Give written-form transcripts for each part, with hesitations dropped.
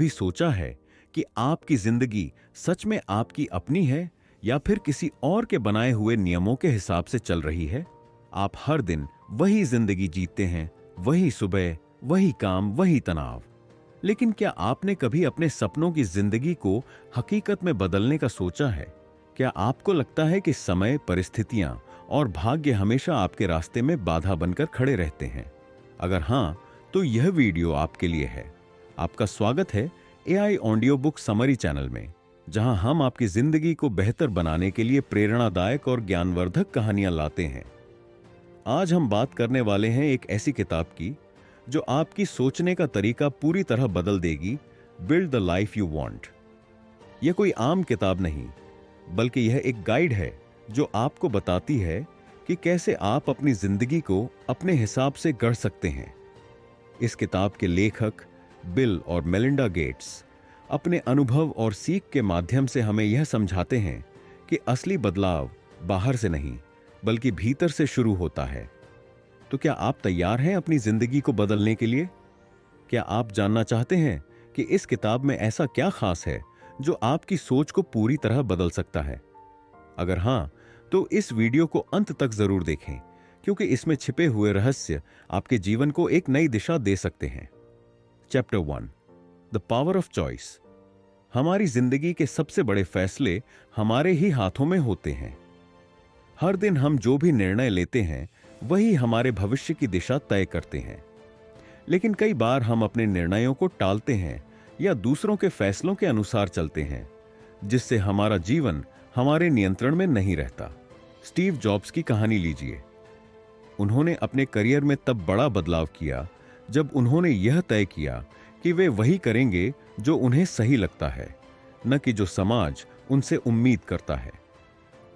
भी सोचा है कि आपकी जिंदगी सच में आपकी अपनी है या फिर किसी और के बनाए हुए नियमों के हिसाब से चल रही है? आप हर दिन वही जिंदगी जीते हैं, वही सुबह, वही काम, वही तनाव। लेकिन क्या आपने कभी अपने सपनों की जिंदगी को हकीकत में बदलने का सोचा है? क्या आपको लगता है कि समय, परिस्थितियां और भाग्य हमेशा आपके रास्ते में बाधा बनकर खड़े रहते हैं? अगर हां, तो यह वीडियो आपके लिए है। आपका स्वागत है AI audio book summary channel में, जहां हम आपकी जिंदगी को बेहतर बनाने के लिए प्रेरणादायक और ज्ञानवर्धक कहानियां लाते हैं। आज हम बात करने वाले हैं एक ऐसी किताब की जो आपकी सोचने का तरीका पूरी तरह बदल देगी। Build the life you want. यह कोई आम किताब नहीं, बल्कि यह एक गाइड है जो आपको बताती है कि कैसे आप अपनी जिंदगी को अपने हिसाब से गढ़ सकते हैं। इस किताब के लेखक बिल और मेलिंडा गेट्स अपने अनुभव और सीख के माध्यम से हमें यह समझाते हैं कि असली बदलाव बाहर से नहीं, बल्कि भीतर से शुरू होता है। तो क्या आप तैयार हैं अपनी जिंदगी को बदलने के लिए? क्या आप जानना चाहते हैं कि इस किताब में ऐसा क्या खास है जो आपकी सोच को पूरी तरह बदल सकता है? अगर हां, तो इस वीडियो को अंत तक जरूर देखें, क्योंकि इसमें छिपे हुए रहस्य आपके जीवन को एक नई दिशा दे सकते हैं। Chapter 1, the power of choice. हमारी जिंदगी के सबसे बड़े फैसले हमारे ही हाथों में होते हैं। हर दिन हम जो भी निर्णय लेते हैं वही हमारे भविष्य की दिशा तय करते हैं। लेकिन कई बार हम अपने निर्णयों को टालते हैं या दूसरों के फैसलों के अनुसार चलते हैं, जिससे हमारा जीवन हमारे नियंत्रण में नहीं रहता। स्टीव जॉब्स की कहानी लीजिए। उन्होंने अपने करियर में तब बड़ा बदलाव किया जब उन्होंने यह तय किया कि वे वही करेंगे जो उन्हें सही लगता है, न कि जो समाज उनसे उम्मीद करता है।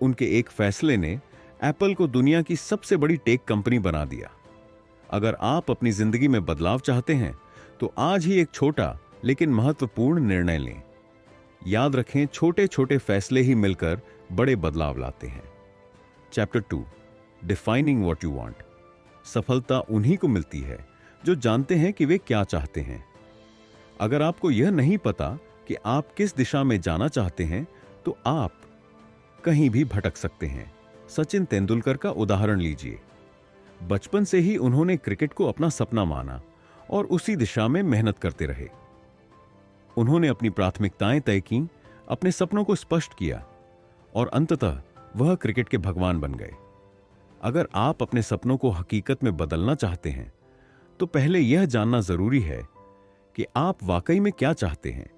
उनके एक फैसले ने एप्पल को दुनिया की सबसे बड़ी टेक कंपनी बना दिया। अगर आप अपनी जिंदगी में बदलाव चाहते हैं, तो आज ही एक छोटा लेकिन महत्वपूर्ण निर्णय लें। याद रखें, छोटे छोटे फैसले ही मिलकर बड़े बदलाव लाते हैं। Chapter 2, defining what you want. सफलता उन्हीं को मिलती है जो जानते हैं कि वे क्या चाहते हैं। अगर आपको यह नहीं पता कि आप किस दिशा में जाना चाहते हैं, तो आप कहीं भी भटक सकते हैं। सचिन तेंदुलकर का उदाहरण लीजिए। बचपन से ही उन्होंने क्रिकेट को अपना सपना माना और उसी दिशा में मेहनत करते रहे। उन्होंने अपनी प्राथमिकताएं तय की, अपने सपनों को स्पष्ट किया और अंततः वह क्रिकेट के भगवान बन गए। अगर आप अपने सपनों को हकीकत में बदलना चाहते हैं, तो पहले यह जानना जरूरी है कि आप वाकई में क्या चाहते हैं।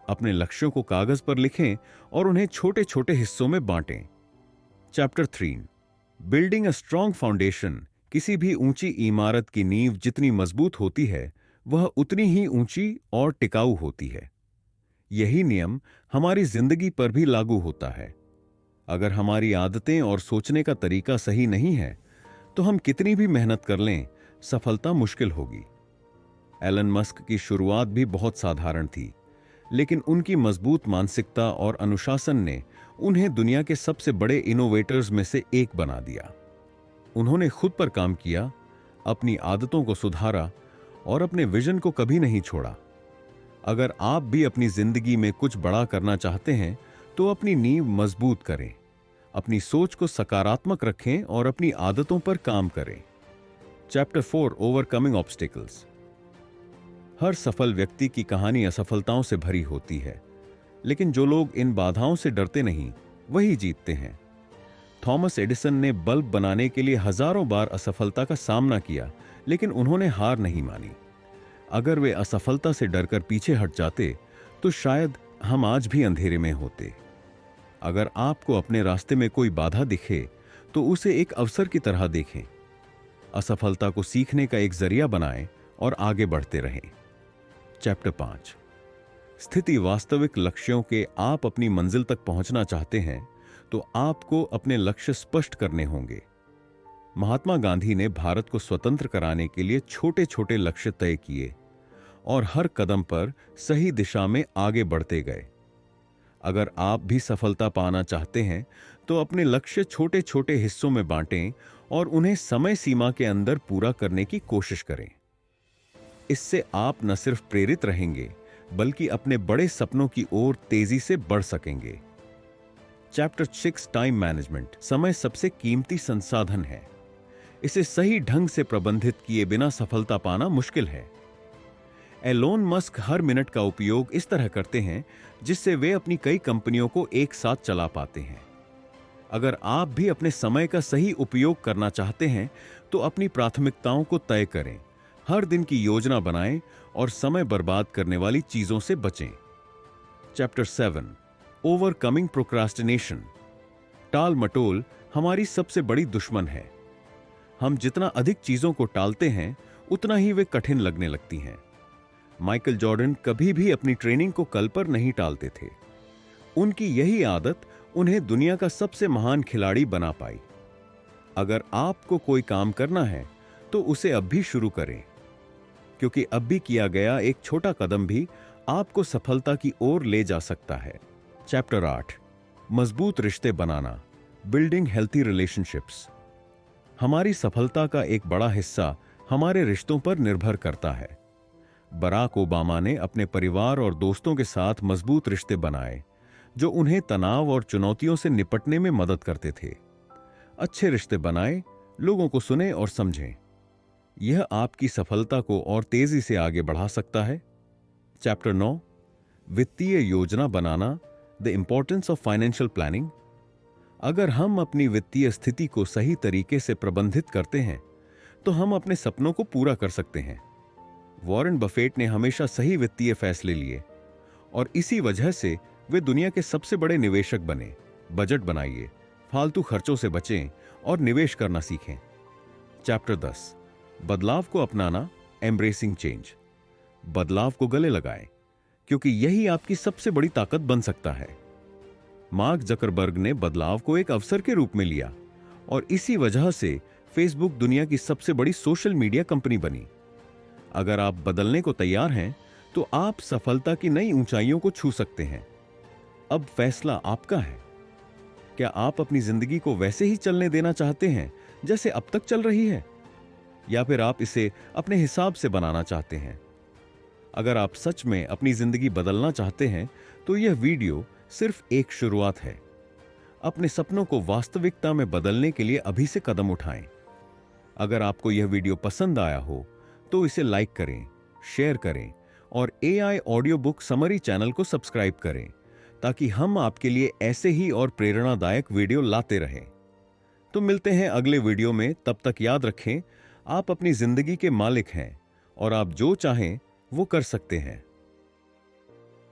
अपने लक्ष्यों को कागज पर लिखें और उन्हें छोटे छोटे हिस्सों में बांटें। Chapter 3, building a strong foundation. किसी भी ऊंची इमारत की नींव जितनी मजबूत होती है, वह उतनी ही ऊंची और टिकाऊ होती है। यही नियम हमारी जिंदगी पर भी लागू होता है। अगर हमारी आदतें और सोचने का तरीका सही नहीं है, तो हम कितनी भी मेहनत कर लें, सफलता मुश्किल होगी। एलन मस्क की शुरुआत भी बहुत साधारण थी, लेकिन उनकी मजबूत मानसिकता और अनुशासन ने उन्हें दुनिया के सबसे बड़े इनोवेटर्स में से एक बना दिया। उन्होंने खुद पर काम किया, अपनी आदतों को सुधारा और अपने विजन को कभी नहीं छोड़ा। अगर आप भी अपनी जिंदगी में कुछ बड़ा करना चाहते हैं, तो अपनी नींव मजबूत करें, अपनी सोच को सकारात्मक रखें और अपनी आदतों पर काम करें। Chapter 4, overcoming obstacles. हर सफल व्यक्ति की कहानी असफलताओं से भरी होती है, लेकिन जो लोग इन बाधाओं से डरते नहीं, वही जीतते हैं। थॉमस एडिसन ने बल्ब बनाने के लिए हजारों बार असफलता का सामना किया, लेकिन उन्होंने हार नहीं मानी। अगर वे असफलता से डरकर पीछे हट जाते, तो शायद हम आज भी अंधेरे में होते। अगर आपको अपने रास्ते में कोई बाधा दिखे, तो उसे एक अवसर की तरह देखें। असफलता को सीखने का एक जरिया बनाएं और आगे बढ़ते रहें। चैप्टर 5, स्थिति वास्तविक लक्ष्यों के। आप अपनी मंजिल तक पहुंचना चाहते हैं, तो आपको अपने लक्ष्य स्पष्ट करने होंगे। महात्मा गांधी ने भारत को स्वतंत्र कराने के लिए छोटे छोटे लक्ष्य तय किए और हर कदम पर सही दिशा में आगे बढ़ते गए। अगर आप भी सफलता पाना चाहते हैं, तो अपने लक्ष्य छोटे छोटे हिस्सों में बांटें और उन्हें समय सीमा के अंदर पूरा करने की कोशिश करें। इससे आप न सिर्फ प्रेरित रहेंगे, बल्कि अपने बड़े सपनों की ओर तेजी से बढ़ सकेंगे। Chapter 6 time management. समय सबसे कीमती संसाधन है। इसे सही ढंग से प्रबंधित किए बिना सफलता पाना मुश्किल है। एलोन मस्क हर मिनट का उपयोग इस तरह करते हैं जिससे वे अपनी कई कंपनियों को एक साथ चला पाते हैं। अगर आप भी अपने समय का सही उपयोग करना चाहते हैं तो अपनी प्राथमिकताओं को तय करें, हर दिन की योजना बनाएं और समय बर्बाद करने वाली चीजों से बचें। Chapter 7 overcoming procrastination. टाल मटोल हमारी सबसे बड़ी दुश्मन है। हम जितना अधिक चीजों को टालते हैं उतना ही वे कठिन लगने लगती हैं। माइकल जॉर्डन कभी भी अपनी ट्रेनिंग को कल पर नहीं टालते थे। उनकी यही आदत उन्हें दुनिया का सबसे महान खिलाड़ी बना पाई। अगर आपको कोई काम करना है तो उसे अब भी शुरू करें, क्योंकि अब भी किया गया एक छोटा कदम भी आपको सफलता की ओर ले जा सकता है। चैप्टर 8 मजबूत रिश्ते बनाना। Building healthy relationships. हमारी सफलता का एक बड़ा हिस्सा हमारे रिश्तों पर निर्भर करता है। बराक ओबामा ने अपने परिवार और दोस्तों के साथ मजबूत रिश्ते बनाए जो उन्हें तनाव और चुनौतियों से निपटने में मदद करते थे। अच्छे रिश्ते बनाएं, लोगों को सुनें और समझें। यह आपकी सफलता को और तेजी से आगे बढ़ा सकता है। चैप्टर 9 वित्तीय योजना बनाना। The importance of financial planning. अगर हम अपनी वित्तीय स्थिति को सही तरीके से प्रबंधित करते हैं तो हम अपने सपनों को पूरा कर सकते हैं। वॉरेन बफेट ने हमेशा सही वित्तीय फैसले लिए और इसी वजह से वे दुनिया के सबसे बड़े निवेशक बने। बजट बनाइए, फालतू खर्चों से बचें और निवेश करना सीखें। चैप्टर 10 बदलाव को अपनाना। Embracing change. बदलाव को गले लगाएं, क्योंकि यही आपकी सबसे बड़ी ताकत बन सकता है। मार्क जकरबर्ग ने बदलाव को एक अवसर के रूप में लिया और इसी वजह से फेसबुक दुनिया की सबसे बड़ी सोशल मीडिया कंपनी बनी। अगर आप बदलने को तैयार हैं तो आप सफलता की नई ऊंचाइयों को छू सकते हैं। अब फैसला आपका है। क्या आप अपनी जिंदगी को वैसे ही चलने देना चाहते हैं जैसे अब तक चल रही है, या फिर आप इसे अपने हिसाब से बनाना चाहते हैं? अगर आप सच में अपनी जिंदगी बदलना चाहते हैं तो यह वीडियो सिर्फ एक शुरुआत है। अपने सपनों को वास्तविकता में बदलने के लिए अभी से कदम उठाएं। अगर आपको यह वीडियो पसंद आया हो तो इसे लाइक करें, शेयर करें और AI audio book summary channel को सब्सक्राइब करें, ताकि हम आपके लिए ऐसे ही और प्रेरणादायक वीडियो लाते रहें। तो मिलते हैं अगले वीडियो में। तब तक याद रखें, आप अपनी जिंदगी के मालिक हैं और आप जो चाहें वो कर सकते हैं।